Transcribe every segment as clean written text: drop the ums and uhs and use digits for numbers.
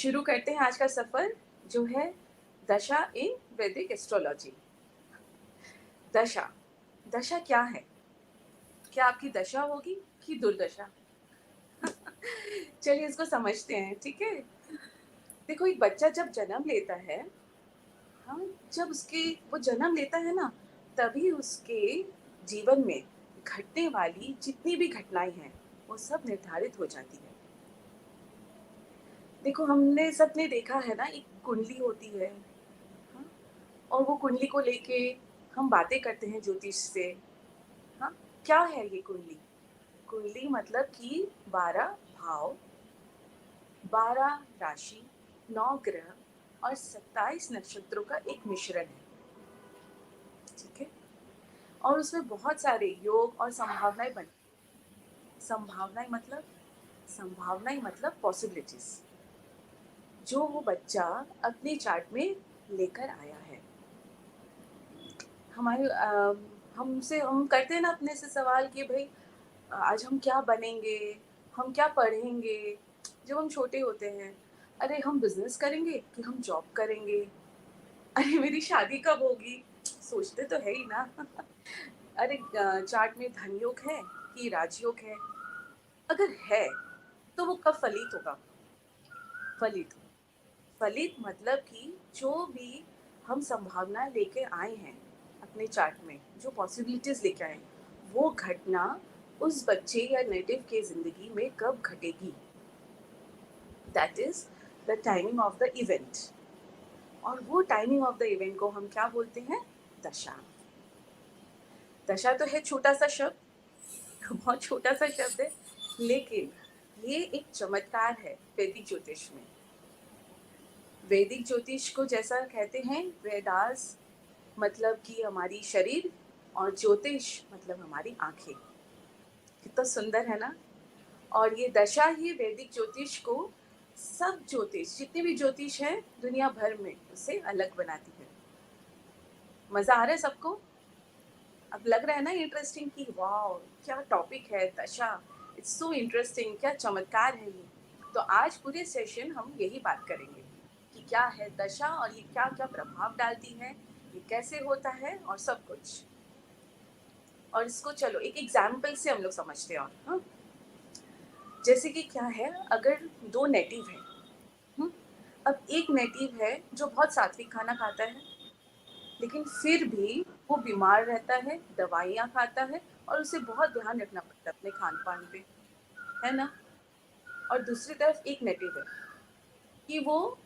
शुरू करते हैं आज का सफर जो है दशा इन वैदिक एस्ट्रोलॉजी। दशा दशा क्या है? क्या आपकी दशा होगी कि दुर्दशा? चलिए इसको समझते हैं, ठीक है। देखो, एक बच्चा जब जन्म लेता है, हम जब उसके वो जन्म लेता है ना, तभी उसके जीवन में घटने वाली जितनी भी घटनाएं हैं वो सब निर्धारित हो जाती है। देखो, हमने सबने देखा है ना, एक कुंडली होती है। हाँ? और वो कुंडली को लेके हम बातें करते हैं ज्योतिष से। हाँ, क्या है ये कुंडली? कुंडली मतलब कि 12 भाव, 12 राशि, 9 ग्रह और 27 नक्षत्रों का एक मिश्रण है, ठीक है। और उसमें बहुत सारे योग और संभावनाएं बन संभावनाएं मतलब पॉसिबिलिटीज, जो वो बच्चा अपने चार्ट में लेकर आया है। हमारे हमसे हम करते हैं ना अपने से सवाल कि भाई आज हम क्या बनेंगे, हम क्या पढ़ेंगे। जब हम छोटे होते हैं, अरे हम बिजनेस करेंगे कि हम जॉब करेंगे, अरे मेरी शादी कब होगी, सोचते तो है ही ना। अरे चार्ट में धन योग है कि राजयोग है, अगर है तो वो कब फलित होगा? फलित फलित मतलब कि जो भी हम संभावना लेके आए हैं अपने चार्ट में, जो पॉसिबिलिटीज लेके आए हैं, वो घटना उस बच्चे या नेटिव के जिंदगी में कब घटेगी, that is the timing of the event. और वो टाइमिंग ऑफ द इवेंट को हम क्या बोलते हैं? दशा। दशा तो है छोटा सा शब्द, बहुत छोटा सा शब्द है, लेकिन ये एक चमत्कार है वैदिक ज्योतिष में। वैदिक ज्योतिष को जैसा कहते हैं, वेदास मतलब कि हमारी शरीर और ज्योतिष मतलब हमारी आंखें। कितना सुंदर है ना। और ये दशा ही वैदिक ज्योतिष को, सब ज्योतिष जितने भी ज्योतिष हैं दुनिया भर में, उसे अलग बनाती है। मजा आ रहा है सबको? अब लग रहा है ना इंटरेस्टिंग कि वाह क्या टॉपिक है दशा, इट्स सो इंटरेस्टिंग, क्या चमत्कार है ये। तो आज पूरे सेशन हम यही बात करेंगे कि क्या है दशा और ये क्या क्या प्रभाव डालती है, ये कैसे होता है और सब कुछ। और इसको चलो एक एग्जाम्पल से हम लोग समझते हैं। और हाँ, जैसे कि क्या है, अगर दो नेटिव है, अब एक नेटिव है जो बहुत सात्विक खाना खाता है, लेकिन फिर भी वो बीमार रहता है, दवाइयाँ खाता है और उसे बहुत ध्यान रखना पड़ता है अपने खान पान पे, है ना। और दूसरी तरफ एक नेटिव है कि वो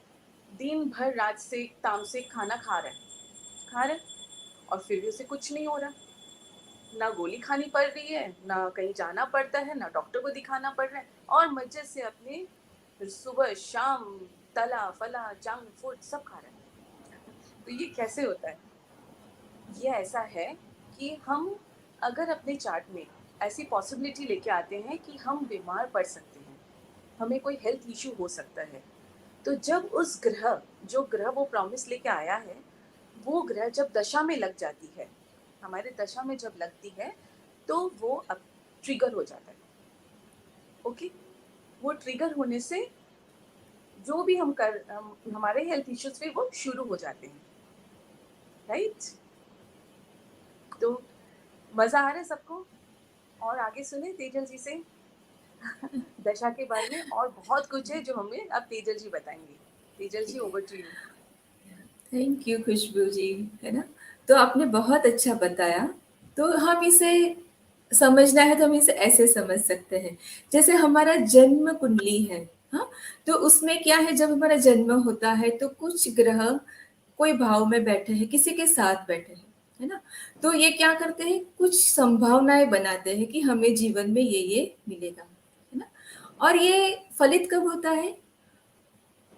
दिन भर रात से तामसिक खाना खा रहा है और फिर भी उसे कुछ नहीं हो रहा, ना गोली खानी पड़ रही है, ना कहीं जाना पड़ता है, ना डॉक्टर को दिखाना पड़ रहा है, और मजे से अपने सुबह शाम तला फला जंक फूड सब खा रहा है। तो ये कैसे होता है? ये ऐसा है कि हम अगर अपने चार्ट में ऐसी पॉसिबिलिटी लेके आते हैं कि हम बीमार पड़ सकते हैं, हमें कोई हेल्थ इशू हो सकता है, तो जब उस ग्रह, जो ग्रह वो प्रॉमिस लेके आया है, वो ग्रह जब दशा में लग जाती है, हमारे दशा में जब लगती है, तो वो अब ट्रिगर हो जाता है। ओके, वो ट्रिगर होने से जो भी हमारे हेल्थ इश्यूज पे वो शुरू हो जाते हैं, राइट। तो मजा आ रहा है सबको? और आगे सुने तेजल जी से दशा के बारे में, और बहुत कुछ है जो हमें अब तेजल जी बताएंगे। Tejal ji, over to you. Thank you Khushbu ji, है ना। तो आपने बहुत अच्छा बताया। तो हम इसे समझना है तो हम इसे ऐसे समझ सकते हैं, जैसे हमारा जन्म कुंडली है। हाँ, तो उसमें क्या है, जब हमारा जन्म होता है तो कुछ ग्रह कोई भाव में बैठे हैं, किसी के साथ बैठे हैं, है ना। तो ये क्या करते हैं, कुछ संभावनाएं बनाते हैं कि हमें जीवन में ये मिलेगा, है ना। और ये फलित कब होता है,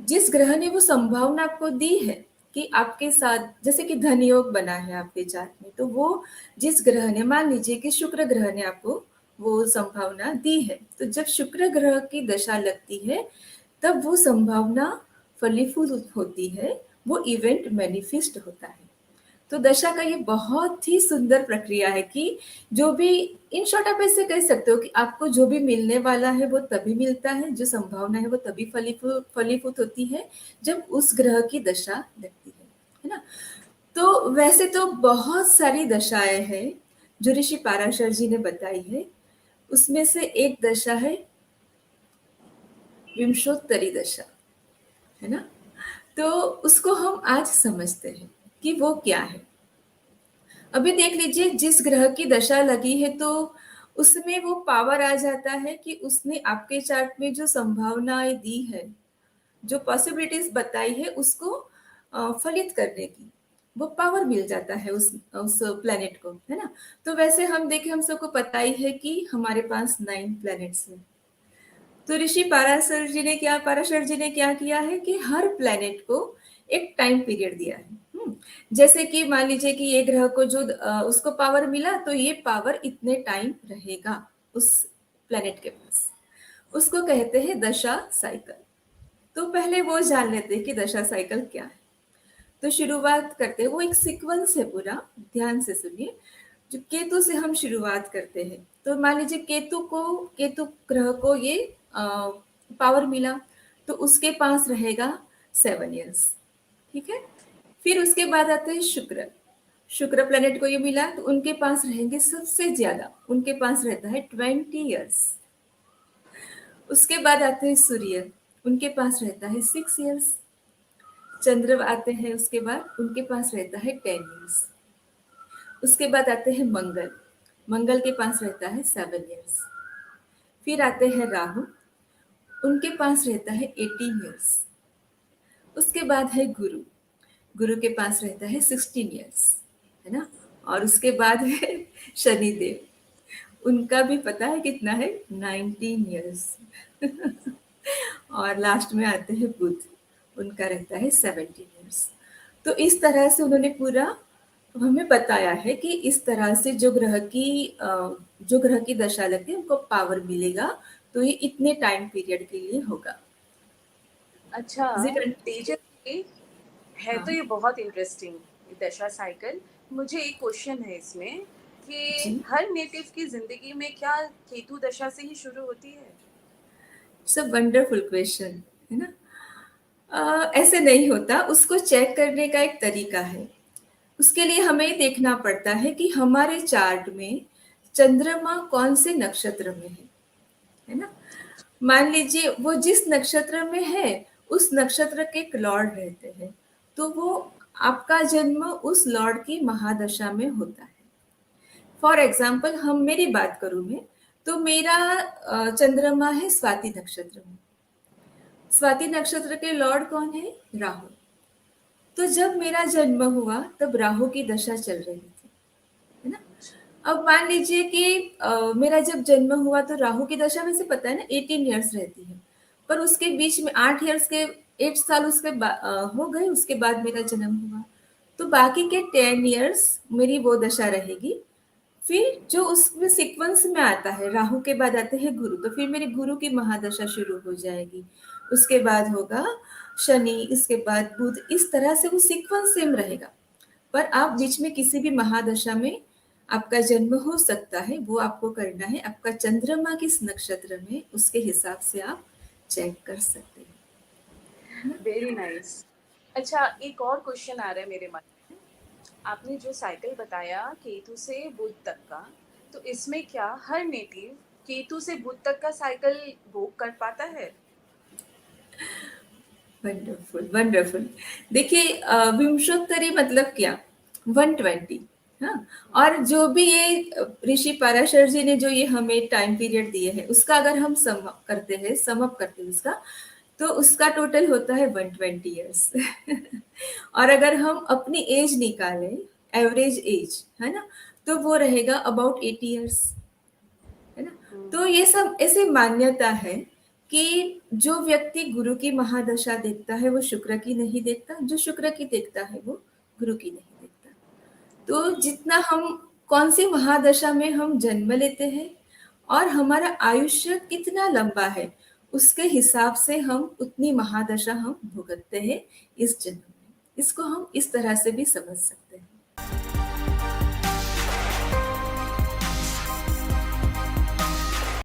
जिस ग्रह ने वो संभावना आपको दी है कि आपके साथ, जैसे कि धन योग बना है आपके चार्ट में, तो वो जिस ग्रह ने, मान लीजिए कि शुक्र ग्रह ने आपको वो संभावना दी है, तो जब शुक्र ग्रह की दशा लगती है तब वो संभावना फलीभूत होती है, वो इवेंट मैनिफेस्ट होता है। तो दशा का ये बहुत ही सुंदर प्रक्रिया है कि जो भी, इन शॉर्ट आप ऐसे कह सकते हो कि आपको जो भी मिलने वाला है वो तभी मिलता है, जो संभावना है वो तभी फलीभूत होती है जब उस ग्रह की दशा लगती है ना? तो वैसे तो बहुत सारी दशाएं हैं जो ऋषि पाराशर जी ने बताई है। उसमें से एक दशा है विंशोत्तरी दशा, है ना? तो उसको हम आज समझते हैं कि वो क्या है। अभी देख लीजिए, जिस ग्रह की दशा लगी है तो उसमें वो पावर आ जाता है कि उसने आपके चार्ट में जो संभावनाएं दी है, जो पॉसिबिलिटीज बताई है, उसको फलित करने की वो पावर मिल जाता है उस प्लेनेट को, है ना? तो वैसे हम देखें, हम सबको पता ही है कि हमारे पास 9 प्लैनेट्स हैं। तो ऋषि पाराशर जी ने क्या किया है कि हर प्लेनेट को एक टाइम पीरियड दिया है। जैसे कि मान लीजिए कि ये ग्रह को जो उसको पावर मिला, तो ये पावर इतने टाइम रहेगा उस प्लेनेट के पास, उसको कहते हैं दशा साइकिल। तो पहले वो जान लेते हैं कि दशा साइकिल क्या है। तो शुरुआत करते हैं, वो एक सीक्वेंस है पूरा, ध्यान से सुनिए। जो केतु से हम शुरुआत करते हैं, तो मान लीजिए केतु ग्रह को ये पावर मिला, तो उसके पास रहेगा 7 इयर्स, ठीक है। फिर उसके बाद आते हैं शुक्र। शुक्र प्लेनेट को ये मिला तो उनके पास रहेंगे सबसे ज्यादा, उनके पास रहता है 20 इयर्स। उसके बाद आते हैं सूर्य, उनके पास रहता है 6 इयर्स। चंद्र आते हैं उसके बाद, उनके पास रहता है 10 इयर्स। उसके बाद आते हैं मंगल, मंगल के पास रहता है 7 इयर्स। फिर आते हैं राहु, उनके पास रहता है 18 इयर्स। उसके बाद है गुरु, गुरु के पास रहता है 16 इयर्स, है ना? और उसके बाद है शनिदेव, उनका भी पता है कितना है, 19 इयर्स। और लास्ट में आते हैं बुध, उनका रहता है 17 इयर्स। तो इस तरह से उन्होंने पूरा हमें बताया है कि इस तरह से जो ग्रह की दशा लगती है उनको पावर मिलेगा, तो ये इतने टाइम पीरियड के लिए होगा। अच्छा जिक्र। तेजस्वी, है तो हाँ ये बहुत इंटरेस्टिंग, ये दशा साइकिल। मुझे एक क्वेश्चन है इसमें कि जी, हर नेटिव की जिंदगी में क्या केतु दशा से ही शुरू होती है? सब वंडरफुल क्वेश्चन, है ना? ऐसे नहीं होता, उसको चेक करने का एक तरीका है। उसके लिए हमें देखना पड़ता है कि हमारे चार्ट में चंद्रमा कौन से नक्षत्र में है ना? मान लीजिए वो जिस नक्षत्र में है, उस नक्षत्र के एक लॉर्ड रहते हैं, तो वो आपका जन्म उस लॉर्ड की महादशा में होता है। फॉर एग्जाम्पल, हम मेरी बात करूं मैं, तो मेरा चंद्रमा है स्वाति नक्षत्र में। स्वाति नक्षत्र के लॉर्ड कौन है? राहु। तो जब मेरा जन्म हुआ तब राहु की दशा चल रही थी, है ना? अब मान लीजिए कि मेरा जब जन्म हुआ तो राहु की दशा, वैसे पता है ना 18 इयर्स रहती है, पर उसके बीच में 8 इयर्स के 8 साल हो गए, उसके बाद मेरा जन्म हुआ। तो बाकी के 10 इयर्स मेरी वो दशा रहेगी। फिर जो उसमें सीक्वेंस में आता है, राहु के बाद आते हैं गुरु, तो फिर मेरे गुरु की महादशा शुरू हो जाएगी। उसके बाद होगा शनि, इसके बाद बुध, इस तरह से वो सीक्वेंस सेम रहेगा। पर आप बीच में किसी भी महादशा में आपका जन्म हो सकता है, वो आपको करना है। आपका चंद्रमा किस नक्षत्र में, उसके हिसाब से आप चेक कर सकते हैं। Very nice. अच्छा, एक और क्वेश्चन आ रहा है मेरे मन में। आपने जो साइकिल बताया केतु से बुध तक का, तो इसमें क्या हर नेटिव केतु से बुध तक का साइकिल वो कर पाता है? Wonderful wonderful. देखिए, विंशोत्तरी मतलब क्या, 120। हाँ, और जो भी ये ऋषि पाराशर जी ने जो ये हमें टाइम पीरियड दिए हैं, उसका अगर हम सम अप करते हैं उसका, तो उसका टोटल होता है 120 इयर्स। और अगर हम अपनी एज निकालें, एवरेज एज, है ना, तो वो रहेगा अबाउट 80 इयर्स, है ना? तो ये सब ऐसी मान्यता है कि जो व्यक्ति गुरु की महादशा देखता है वो शुक्र की नहीं देखता, जो शुक्र की देखता है वो गुरु की नहीं देखता। तो जितना हम, कौन सी महादशा में हम जन्म लेते हैं और हमारा आयुष्य कितना लंबा है, उसके हिसाब से हम उतनी महादशा हम भुगतते हैं इस जन्म में। इसको हम इस तरह से भी समझ सकते हैं।